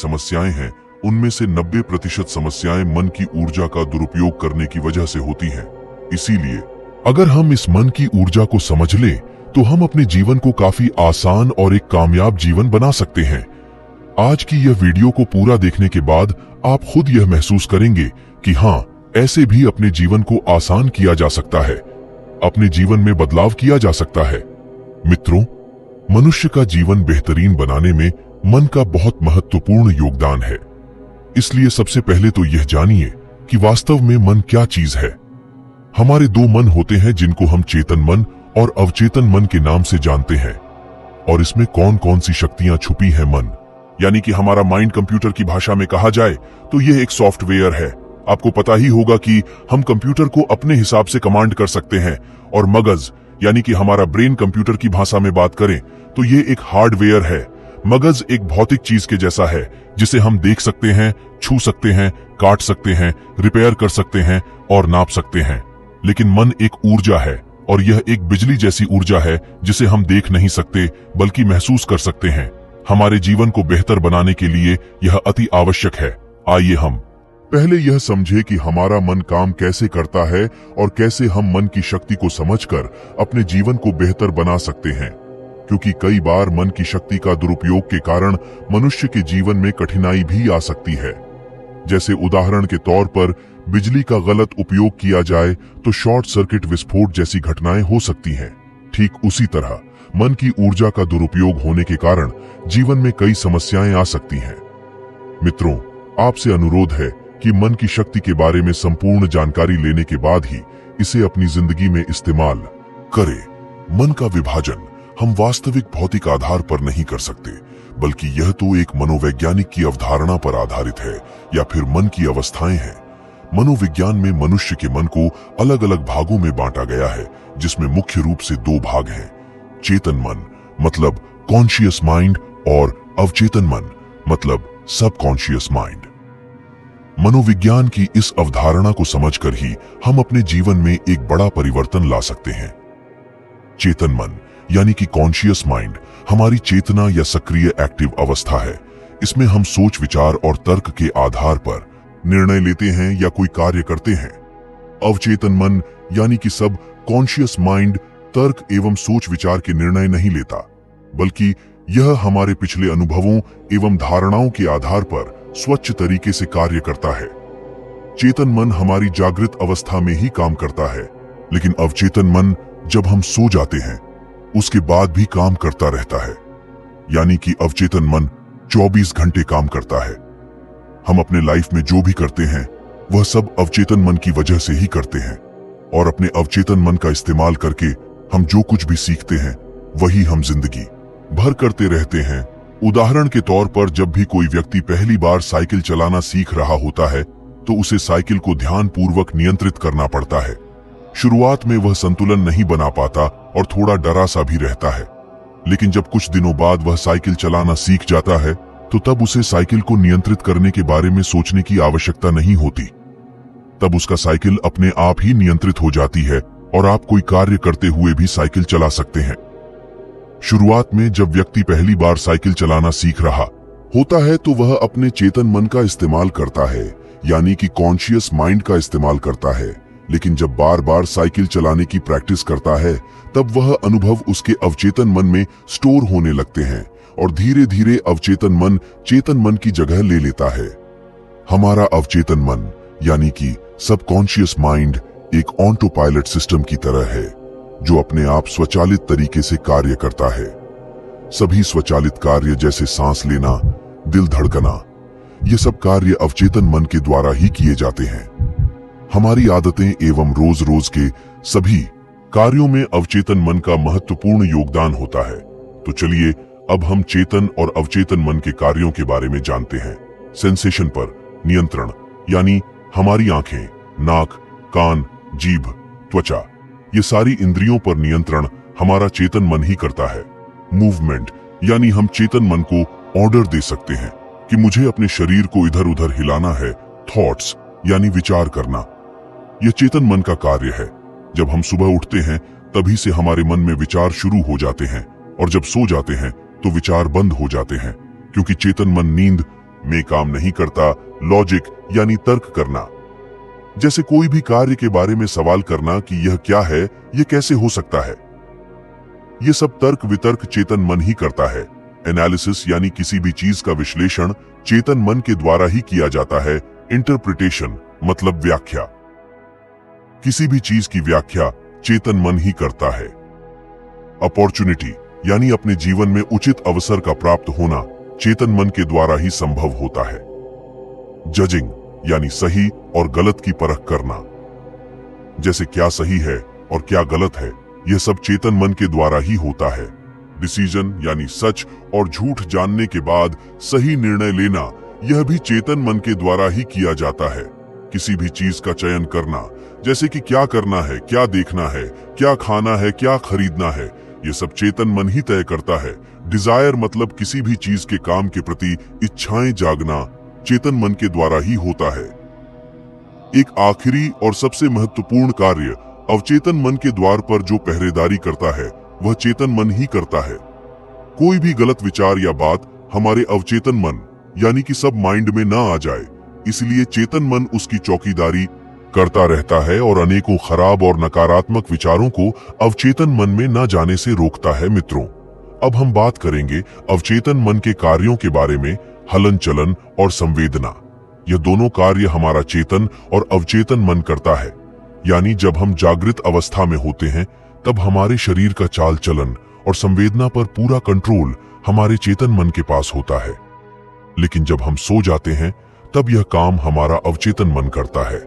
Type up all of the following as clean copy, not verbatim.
समस्याएं हैं उनमें से 90% समस्याएं मन की ऊर्जा का दुरुपयोग करने की वजह से होती हैं। इसीलिए अगर हम इस मन की ऊर्जा को समझ लें तो हम अपने जीवन को काफी आसान और एक कामयाब जीवन बना सकते हैं। आज की यह वीडियो को पूरा देखने के बाद आप खुद यह महसूस करेंगे कि हाँ, ऐसे भी अपने जीवन को आसान किया जा सकता है, अपने जीवन में बदलाव किया जा सकता है। मित्रों, मनुष्य का जीवन बेहतरीन बनाने में मन का बहुत महत्वपूर्ण योगदान है। इसलिए सबसे पहले तो यह जानिए कि वास्तव में मन क्या चीज है। हमारे दो मन होते हैं जिनको हम चेतन मन और अवचेतन मन के नाम से जानते हैं। और इसमें कौन कौन सी शक्तियां छुपी हैं? मन यानी कि हमारा माइंड, कंप्यूटर की भाषा में कहा जाए तो यह एक सॉफ्टवेयर है। आपको पता ही होगा कि हम कंप्यूटर को अपने हिसाब से कमांड कर सकते हैं। और मगज यानी कि हमारा ब्रेन, कंप्यूटर की भाषा में बात करें तो यह एक हार्डवेयर है। मगज एक भौतिक चीज के जैसा है जिसे हम देख सकते हैं, छू सकते हैं, काट सकते हैं, रिपेयर कर सकते हैं और नाप सकते हैं। लेकिन मन एक ऊर्जा है और यह एक बिजली जैसी ऊर्जा है जिसे हम देख नहीं सकते बल्कि महसूस कर सकते हैं। हमारे जीवन को बेहतर बनाने के लिए यह अति आवश्यक है। आइए हम पहले यह समझे कि हमारा मन काम कैसे करता है और कैसे हम मन की शक्ति को समझकर अपने जीवन को बेहतर बना सकते हैं। क्योंकि कई बार मन की शक्ति का दुरुपयोग के कारण मनुष्य के जीवन में कठिनाई भी आ सकती है। जैसे उदाहरण के तौर पर बिजली का गलत उपयोग किया जाए तो शॉर्ट सर्किट, विस्फोट जैसी घटनाएं हो सकती हैं। ठीक उसी तरह मन की ऊर्जा का दुरुपयोग होने के कारण जीवन में कई समस्याएं आ सकती हैं। मित्रों, आपसे अनुरोध है कि मन की शक्ति के बारे में संपूर्ण जानकारी लेने के बाद ही इसे अपनी जिंदगी में इस्तेमाल करें। मन का विभाजन हम वास्तविक भौतिक आधार पर नहीं कर सकते, बल्कि यह तो एक मनोवैज्ञानिक की अवधारणा पर आधारित है या फिर मन की अवस्थाएं हैं। मनोविज्ञान में मनुष्य के मन को अलग अलग भागों में बांटा गया है, जिसमें मुख्य रूप से दो भाग हैं। चेतन मन मतलब कॉन्शियस माइंड और अवचेतन मन मतलब सबकॉन्शियस माइंड। मनोविज्ञान की इस अवधारणा को समझकर ही हम अपने जीवन में एक बड़ा परिवर्तन ला सकते हैं। चेतन मन यानी कि कॉन्शियस माइंड हमारी चेतना या सक्रिय एक्टिव अवस्था है। इसमें हम सोच, विचार और तर्क के आधार पर निर्णय लेते हैं या कोई कार्य करते हैं। अवचेतन मन यानी कि सब कॉन्शियस माइंड तर्क एवं सोच विचार के निर्णय नहीं लेता, बल्कि यह हमारे पिछले अनुभवों एवं धारणाओं के आधार पर स्वच्छ तरीके से कार्य करता है। चेतन मन हमारी जागृत अवस्था में ही काम करता है, लेकिन अवचेतन मन जब हम सो जाते हैं उसके बाद भी काम करता रहता है। यानी कि अवचेतन मन 24 घंटे काम करता है। हम अपने लाइफ में जो भी करते हैं वह सब अवचेतन मन की वजह से ही करते हैं, और अपने अवचेतन मन का इस्तेमाल करके हम जो कुछ भी सीखते हैं वही हम जिंदगी भर करते रहते हैं। उदाहरण के तौर पर जब भी कोई व्यक्ति पहली बार साइकिल चलाना सीख रहा होता है तो उसे साइकिल को ध्यानपूर्वक नियंत्रित करना पड़ता है। शुरुआत में वह संतुलन नहीं बना पाता और थोड़ा डरा सा भी रहता है, लेकिन जब कुछ दिनों बाद वह साइकिल चलाना सीख जाता है तो तब उसे साइकिल को नियंत्रित करने के बारे में सोचने की आवश्यकता नहीं होती। तब उसका साइकिल अपने आप ही नियंत्रित हो जाती है और आप कोई कार्य करते हुए भी साइकिल चला सकते हैं। शुरुआत में जब व्यक्ति पहली बार साइकिल चलाना सीख रहा होता है तो वह अपने चेतन मन का इस्तेमाल करता है, यानी कि कॉन्शियस माइंड का इस्तेमाल करता है। लेकिन जब बार बार साइकिल चलाने की प्रैक्टिस करता है तब वह अनुभव उसके अवचेतन मन में स्टोर होने लगते हैं और धीरे धीरे अवचेतन मन चेतन मन की जगह ले लेता है। हमारा अवचेतन मन यानी कि सबकॉन्शियस माइंड एक ऑटो पायलट सिस्टम की तरह है जो अपने आप स्वचालित तरीके से कार्य करता है। सभी स्वचालित कार्य जैसे सांस लेना, दिल धड़कना, ये सब कार्य अवचेतन मन के द्वारा ही किए जाते हैं। हमारी आदतें एवं रोज रोज के सभी कार्यों में अवचेतन मन का महत्वपूर्ण योगदान होता है। तो चलिए अब हम चेतन और अवचेतन मन के कार्यों के बारे में जानते हैं। सेंसेशन पर नियंत्रण यानी हमारी आंखें, नाक, कान, जीभ, त्वचा, ये सारी इंद्रियों पर नियंत्रण हमारा चेतन मन ही करता है। मूवमेंट यानी हम चेतन मन को ऑर्डर दे सकते हैं कि मुझे अपने शरीर को इधर उधर हिलाना है। थॉट्स यानी विचार करना, यह चेतन मन का कार्य है। जब हम सुबह उठते हैं तभी से हमारे मन में विचार शुरू हो जाते हैं और जब सो जाते हैं तो विचार बंद हो जाते हैं, क्योंकि चेतन मन नींद में काम नहीं करता, लॉजिक यानी तर्क करना। जैसे कोई भी कार्य के बारे में सवाल करना कि यह क्या है, यह कैसे हो सकता है। यह सब तर्क वितर्क चेतन मन ही करता है। एनालिसिस यानी किसी भी चीज का विश्लेषण चेतन मन के द्वारा ही किया जाता है। इंटरप्रिटेशन मतलब व्याख्या। किसी भी चीज की व्याख्या चेतन मन ही करता है। अपॉर्चुनिटी यानी अपने जीवन में उचित अवसर का प्राप्त होना चेतन मन के द्वारा ही संभव होता है। जजिंग यानी सही और गलत की परख करना, जैसे क्या सही है और क्या गलत है, यह सब चेतन मन के द्वारा ही होता है। डिसीजन यानी सच और झूठ जानने के बाद सही निर्णय लेना, यह भी चेतन मन के द्वारा ही किया जाता है। किसी भी चीज का चयन करना, जैसे कि क्या करना है, क्या देखना है, क्या खाना है, क्या खरीदना है, यह सब चेतन मन ही तय करता है। डिजायर मतलब किसी भी चीज के काम के प्रति इच्छाएं जागना चेतन मन के द्वारा ही होता है। एक आखिरी और सबसे महत्वपूर्ण कार्य अवचेतन मन के द्वार पर जो पहरेदारी करता है वह चेतन मन ही करता है। कोई भी गलत विचार या बात हमारे अवचेतन मन यानी कि सब माइंड में ना आ जाए, इसलिए चेतन मन उसकी चौकीदारी करता रहता है और अनेकों खराब और नकारात्मक विचारों को अवचेतन मन में न जाने से रोकता है। मित्रों, अब हम बात करेंगे अवचेतन मन के कार्यों के बारे में। हलन चलन और संवेदना, यह दोनों कार्य हमारा चेतन और अवचेतन मन करता है। यानी जब हम जागृत अवस्था में होते हैं तब हमारे शरीर का चाल चलन और संवेदना पर पूरा कंट्रोल हमारे चेतन मन के पास होता है। लेकिन जब हम सो जाते हैं तब यह काम हमारा अवचेतन मन करता है।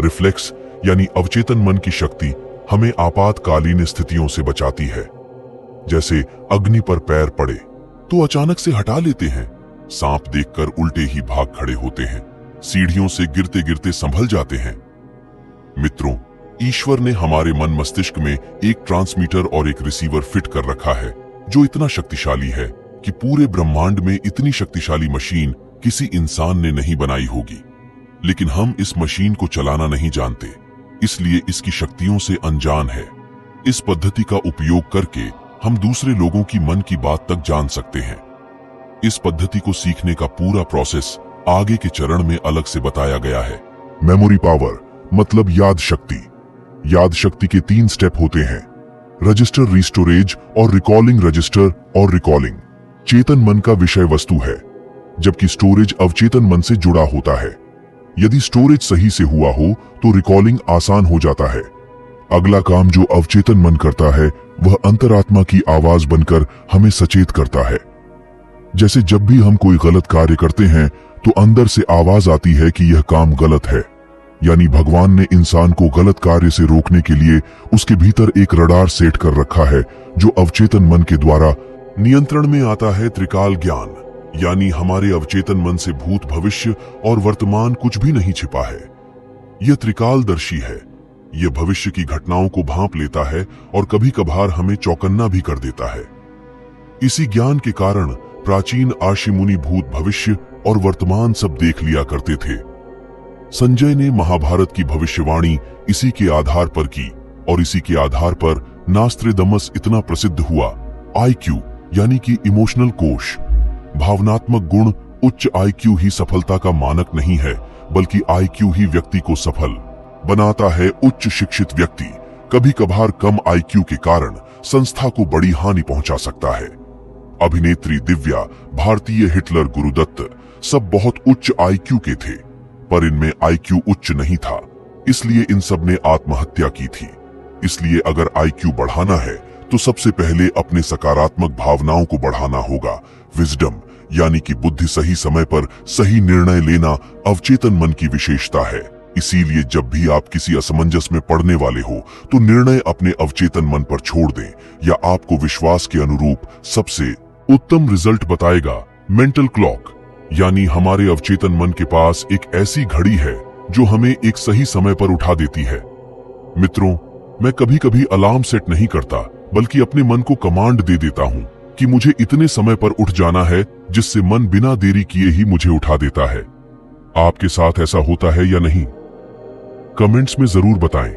रिफ्लेक्स यानी अवचेतन मन की शक्ति हमें आपातकालीन स्थितियों से बचाती है। जैसे अग्नि पर पैर पड़े तो अचानक से हटा लेते हैं, सांप देखकर उल्टे ही भाग खड़े होते हैं, सीढ़ियों से गिरते गिरते संभल जाते हैं। मित्रों, ईश्वर ने हमारे मन मस्तिष्क में एक ट्रांसमीटर और एक रिसीवर फिट कर रखा है जो इतना शक्तिशाली है कि पूरे ब्रह्मांड में इतनी शक्तिशाली मशीन किसी इंसान ने नहीं बनाई होगी। लेकिन हम इस मशीन को चलाना नहीं जानते, इसलिए इसकी शक्तियों से अनजान है। इस पद्धति का उपयोग करके हम दूसरे लोगों की मन की बात तक जान सकते हैं। इस पद्धति को सीखने का पूरा प्रोसेस आगे के चरण में अलग से बताया गया है। मेमोरी पावर मतलब याद शक्ति। याद शक्ति के 3 स्टेप होते हैं: रजिस्टर, रिस्टोरेज और रिकॉलिंग। रजिस्टर और रिकॉलिंग चेतन मन का विषय वस्तु है, जबकि स्टोरेज अवचेतन मन से जुड़ा होता है। यदि स्टोरेज सही से हुआ हो तो रिकॉलिंग आसान हो जाता है। अगला काम जो अवचेतन मन करता है वह अंतरात्मा की आवाज बनकर हमें सचेत करता है। जैसे जब भी हम कोई गलत कार्य करते हैं तो अंदर से आवाज आती है कि यह काम गलत है। यानी भगवान ने इंसान को गलत कार्य से रोकने के लिए उसके भीतर एक रडार सेट कर रखा है जो अवचेतन मन के द्वारा नियंत्रण में आता है। त्रिकाल ज्ञान यानी हमारे अवचेतन मन से भूत, भविष्य और वर्तमान कुछ भी नहीं छिपा है। यह त्रिकालदर्शी है। यह भविष्य की घटनाओं को भांप लेता है और कभी कभार हमें चौकन्ना भी कर देता है। इसी ज्ञान के कारण प्राचीन आर्षि मुनि भूत, भविष्य और वर्तमान सब देख लिया करते थे। संजय ने महाभारत की भविष्यवाणी इसी के आधार पर की और इसी के आधार पर नास्त्रेदमस इतना प्रसिद्ध हुआ। आईक्यू यानी कि इमोशनल कोश, भावनात्मक गुण। उच्च आईक्यू ही सफलता का मानक नहीं है, बल्कि आईक्यू ही व्यक्ति को सफल बनाता है। उच्च शिक्षित व्यक्ति कभी कभार कम आईक्यू के कारण संस्था को बड़ी हानि पहुंचा सकता है। अभिनेत्री दिव्या, भारतीय हिटलर, गुरुदत्त सब बहुत उच्च आईक्यू के थे, पर इनमें आईक्यू उच्च नहीं था, इसलिए इन सब ने आत्महत्या की थी। इसलिए अगर आईक्यू बढ़ाना है तो सबसे पहले अपने सकारात्मक भावनाओं को बढ़ाना होगा। विजडम यानी कि बुद्धि, सही समय पर सही निर्णय लेना अवचेतन मन की विशेषता है। इसीलिए जब भी आप किसी असमंजस में पड़ने वाले हो तो निर्णय अपने अवचेतन मन पर छोड़ दें, या आपको विश्वास के अनुरूप सबसे उत्तम रिजल्ट बताएगा। मेंटल क्लॉक यानी हमारे अवचेतन मन के पास एक ऐसी घड़ी है जो हमें एक सही समय पर उठा देती है। मित्रों, मैं कभी कभी अलार्म सेट नहीं करता, बल्कि अपने मन को कमांड दे देता हूं कि मुझे इतने समय पर उठ जाना है, जिससे मन बिना देरी किए ही मुझे उठा देता है। आपके साथ ऐसा होता है या नहीं? कमेंट्स में जरूर बताएं।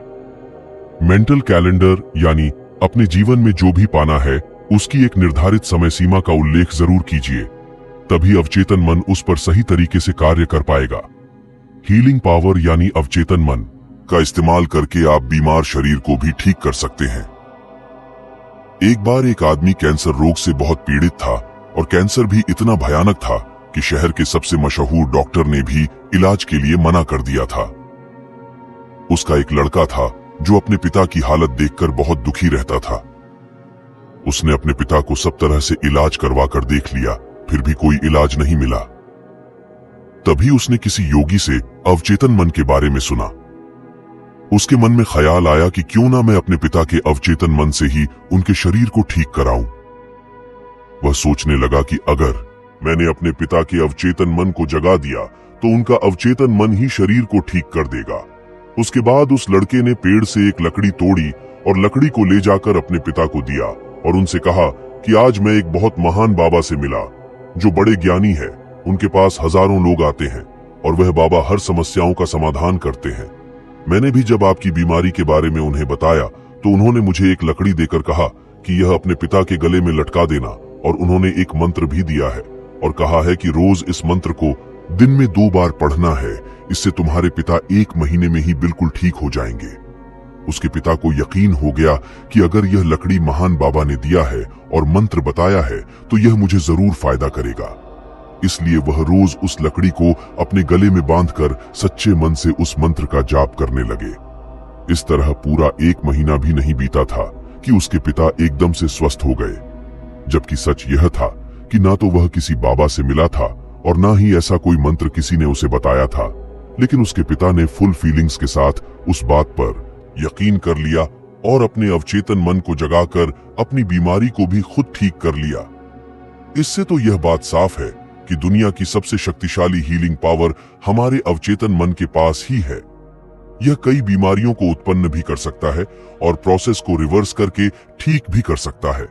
मेंटल कैलेंडर यानी अपने जीवन में जो भी पाना है उसकी एक निर्धारित समय सीमा का उल्लेख जरूर कीजिए। तभी अवचेतन मन उस पर सही तरीके से कार्य कर पाएगा। हीलिंग पावर यानी अवचेतन मन का इस्तेमाल करके आप बीमार शरीर को भी ठीक कर सकते हैं। एक बार एक आदमी कैंसर रोग से बहुत पीड़ित था और कैंसर भी इतना भयानक था कि शहर के सबसे मशहूर डॉक्टर ने भी इलाज के लिए मना कर दिया था। उसका एक लड़का था जो अपने पिता की हालत देखकर बहुत दुखी रहता था। उसने अपने पिता को सब तरह से इलाज करवा कर देख लिया, फिर भी कोई इलाज नहीं मिला। तभी उसने किसी योगी से अवचेतन मन के बारे में सुना। उसके मन में ख्याल आया कि क्यों ना मैं अपने पिता के अवचेतन मन से ही उनके शरीर को ठीक कराऊं। वह सोचने लगा कि अगर मैंने अपने पिता के अवचेतन मन को जगा दिया तो उनका अवचेतन मन ही शरीर को ठीक कर देगा। उसके बाद उस लड़के ने पेड़ से एक लकड़ी तोड़ी और लकड़ी को ले जाकर अपने पिता को दिया और उनसे कहा कि आज मैं एक बहुत महान बाबा से मिला जो बड़े ज्ञानी है। उनके पास हजारों लोग आते हैं और वह बाबा हर समस्याओं का समाधान करते हैं। मैंने भी जब आपकी बीमारी के बारे में उन्हें बताया तो उन्होंने मुझे एक लकड़ी देकर कहा कि यह अपने पिता के गले में लटका देना, और उन्होंने एक मंत्र भी दिया है और कहा है कि रोज इस मंत्र को दिन में 2 बार पढ़ना है। इससे तुम्हारे पिता 1 महीने में ही बिल्कुल ठीक हो जाएंगे। उसके पिता को यकीन हो गया कि अगर यह लकड़ी महान बाबा ने दिया है और मंत्र बताया है तो यह मुझे जरूर फायदा करेगा। इसलिए वह रोज उस लकड़ी को अपने गले में बांधकर सच्चे मन से उस मंत्र का जाप करने लगे। इस तरह पूरा 1 महीना भी नहीं बीता था कि उसके पिता एकदम से स्वस्थ हो गए। जबकि सच यह था कि ना तो वह किसी बाबा से मिला था और ना ही ऐसा कोई मंत्र किसी ने उसे बताया था, लेकिन उसके पिता ने फुल फीलिंग्स के साथ उस बात पर यकीन कर लिया और अपने अवचेतन मन को जगाकर अपनी बीमारी को भी खुद ठीक कर लिया। इससे तो यह बात साफ है कि दुनिया की सबसे शक्तिशाली हीलिंग पावर हमारे अवचेतन मन के पास ही है। यह कई बीमारियों को उत्पन्न भी कर सकता है और प्रोसेस को रिवर्स करके ठीक भी कर सकता है।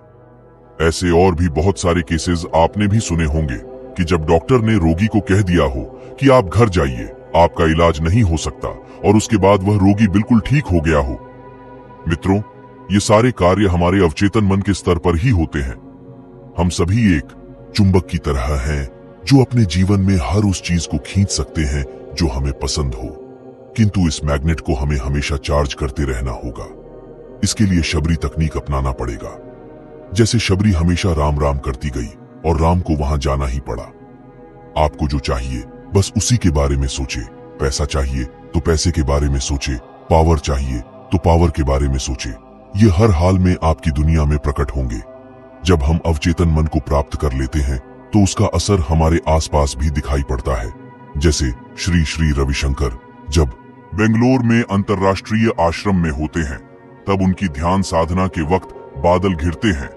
ऐसे और भी बहुत सारे केसेस आपने भी सुने होंगे कि जब डॉक्टर ने रोगी को कह दिया हो कि आप घर जाइए, आपका इलाज नहीं हो सकता, और उसके बाद वह रोगी बिल्कुल ठीक हो गया हो। मित्रों, ये सारे कार्य हमारे अवचेतन मन के स्तर पर ही होते हैं। हम सभी एक चुंबक की तरह हैं जो अपने जीवन में हर उस चीज को खींच सकते हैं जो हमें पसंद हो, किंतु इस मैग्नेट को हमें हमेशा चार्ज करते रहना होगा। इसके लिए शबरी तकनीक अपनाना पड़ेगा। जैसे शबरी हमेशा राम राम करती गई और राम को वहां जाना ही पड़ा। आपको जो चाहिए बस उसी के बारे में सोचे। पैसा चाहिए तो पैसे के बारे में सोचे, पावर चाहिए तो पावर के बारे में सोचे। ये हर हाल में आपकी दुनिया में प्रकट होंगे। जब हम अवचेतन मन को प्राप्त कर लेते हैं तो उसका असर हमारे आसपास भी दिखाई पड़ता है। जैसे श्री श्री रविशंकर जब बेंगलोर में अंतर्राष्ट्रीय आश्रम में होते हैं तब उनकी ध्यान साधना के वक्त बादल घिरते हैं।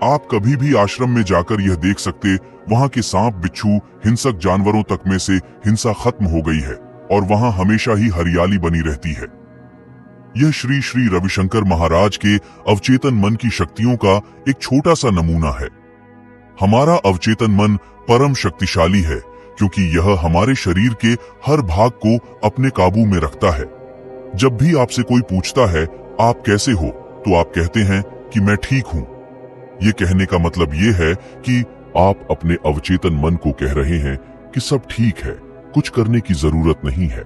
आप कभी भी आश्रम में जाकर यह देख सकते, वहां के सांप, बिच्छू, हिंसक जानवरों तक में से हिंसा खत्म हो गई है और वहां हमेशा ही हरियाली बनी रहती है। यह श्री श्री रविशंकर महाराज के अवचेतन मन की शक्तियों का एक छोटा सा नमूना है। हमारा अवचेतन मन परम शक्तिशाली है क्योंकि यह हमारे शरीर के हर भाग को अपने काबू में रखता है। जब भी आपसे कोई पूछता है आप कैसे हो तो आप कहते हैं कि मैं ठीक हूं। ये कहने का मतलब ये है कि आप अपने अवचेतन मन को कह रहे हैं कि सब ठीक है, कुछ करने की जरूरत नहीं है।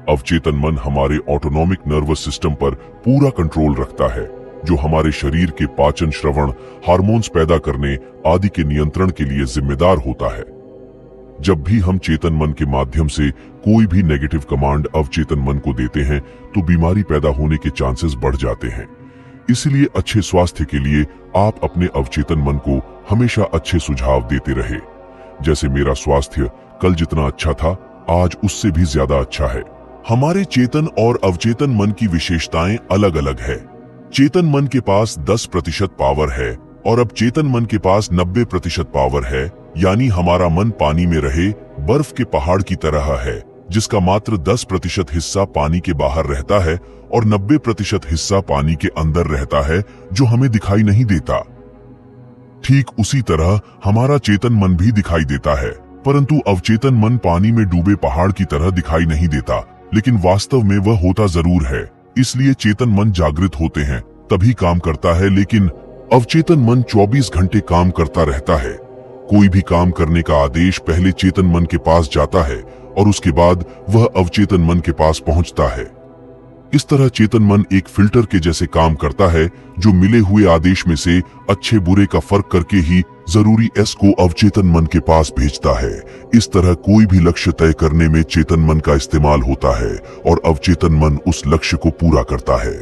अवचेतन मन हमारे ऑटोनॉमिक नर्वस सिस्टम पर पूरा कंट्रोल रखता है, जो हमारे शरीर के पाचन, श्रवण, हार्मोन्स पैदा करने आदि के नियंत्रण के लिए जिम्मेदार होता है। जब भी हम चेतन मन के माध्यम से कोई भी नेगेटिव कमांड अवचेतन मन को देते हैं तो बीमारी पैदा होने के चांसेस बढ़ जाते हैं। इसलिए अच्छे स्वास्थ्य के लिए आप अपने अवचेतन मन को हमेशा अच्छे सुझाव देते रहे। जैसे मेरा स्वास्थ्य कल जितना अच्छा था आज उससे भी ज्यादा अच्छा है। हमारे चेतन और अवचेतन मन की विशेषताएं अलग अलग है। चेतन मन के पास 10% पावर है और अब चेतन मन के पास 90% पावर है, यानी हमारा मन पानी में रहे बर्फ के पहाड़ की तरह है, जिसका मात्र 10% हिस्सा पानी के बाहर रहता है और 90% हिस्सा पानी के अंदर रहता है, जो हमें दिखाई नहीं देता। ठीक उसी तरह हमारा चेतन मन भी दिखाई देता है, परंतु अवचेतन मन पानी में डूबे पहाड़ की तरह दिखाई नहीं देता, लेकिन वास्तव में वह होता जरूर है। इसलिए चेतन मन जागृत होते हैं, तभी काम करता है, लेकिन अवचेतन मन 24 घंटे काम करता रहता है। कोई भी काम करने का आदेश पहले चेतन मन के पास जाता है और उसके बाद वह अवचेतन मन के पास पहुंचता है। इस तरह चेतन मन एक फिल्टर के जैसे काम करता है, जो मिले हुए आदेश में से अच्छे बुरे का फर्क करके ही जरूरी एस को अवचेतन मन के पास भेजता है। इस तरह कोई भी लक्ष्य तय करने में चेतन मन का इस्तेमाल होता है और अवचेतन मन उस लक्ष्य को पूरा करता है।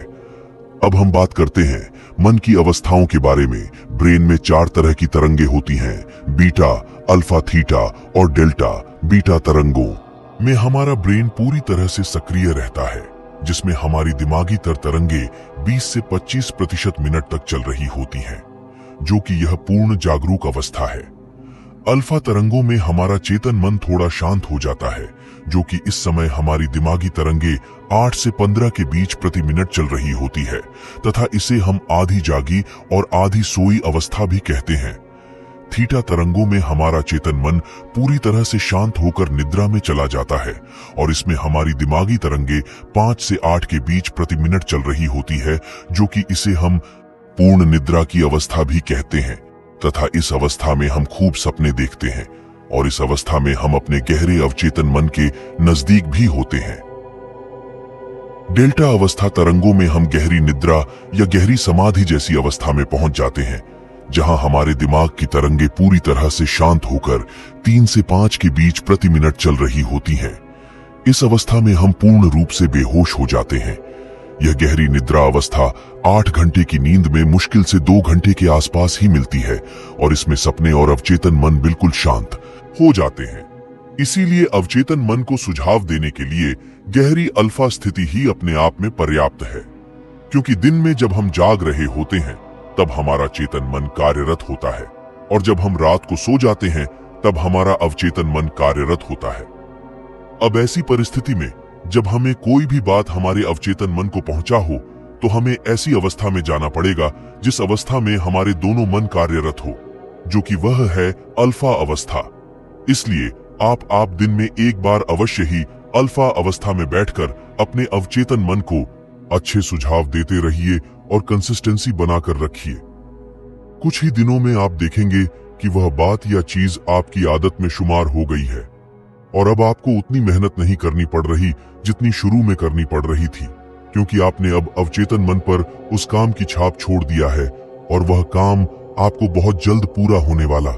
अब हम बात करते हैं मन की अवस्थाओं के बारे में। ब्रेन में 4 तरह की तरंगे होती हैं, बीटा, अल्फा, थीटा और डेल्टा। बीटा तरंगों में हमारा ब्रेन पूरी तरह से सक्रिय रहता है, जिसमें हमारी दिमागी तरंगे 20 से 25% मिनट तक चल रही होती हैं, जो कि यह पूर्ण जागरूक अवस्था है। अल्फा तरंगों में हमारा चेतन मन थोड़ा शांत हो जाता है, जो कि इस समय हमारी दिमागी तरंगे 8 से 15 के बीच प्रति मिनट चल रही होती है, तथा इसे हम आधी जागी और आधी सोई अवस्था भी कहते हैं। थीटा तरंगों में हमारा चेतन मन पूरी तरह से शांत होकर निद्रा में चला जाता है और इसमें हमारी दिमागी तरंगे 5 से 8 के बीच प्रति मिनट चल रही होती है, जो कि इसे हम पूर्ण निद्रा की अवस्था भी कहते हैं। तथा इस अवस्था में हम खूब सपने देखते हैं और इस अवस्था में हम अपने गहरे अवचेतन मन के नजदीक भी होते हैं। डेल्टा अवस्था तरंगों में हम गहरी निद्रा या गहरी समाधि जैसी अवस्था में पहुंच जाते हैं, जहां हमारे दिमाग की तरंगे पूरी तरह से शांत होकर 3 से 5 के बीच प्रति मिनट चल रही होती हैं। इस अवस्था में हम पूर्ण रूप से बेहोश हो जाते हैं। यह गहरी निद्रा अवस्था 8 घंटे की नींद में मुश्किल से 2 घंटे के आसपास ही मिलती है और इसमें सपने और अवचेतन मन बिल्कुल शांत हो जाते हैं। इसीलिए अवचेतन मन को सुझाव देने के लिए गहरी अल्फा स्थिति ही अपने आप में पर्याप्त है, क्योंकि दिन में जब हम जाग रहे होते हैं तब हमारा चेतन मन कार्यरत होता है और जब हम रात को सो जाते हैं तब हमारा अवचेतन मन कार्यरत होता है। अब ऐसी परिस्थिति में जब हमें कोई भी बात हमारे अवचेतन मन को पहुंचा हो, तो हमें ऐसी अवस्था में जाना पड़ेगा जिस अवस्था में हमारे दोनों मन कार्यरत हो, जो कि वह है अल्फा अवस्था। इसलिए आप दिन में एक बार अवश्य ही अल्फा अवस्था में बैठकर अपने अवचेतन मन को अच्छे सुझाव देते रहिए और कंसिस्टेंसी बनाकर रखिए। कुछ ही दिनों में आप देखेंगे कि वह बात या चीज आपकी आदत में शुमार हो गई है और अब आपको उतनी मेहनत नहीं करनी पड़ रही जितनी शुरू में करनी पड़ रही थी, क्योंकि आपने अब अवचेतन मन पर उस काम की छाप छोड़ दिया है और वह काम आपको बहुत जल्द पूरा होने वाला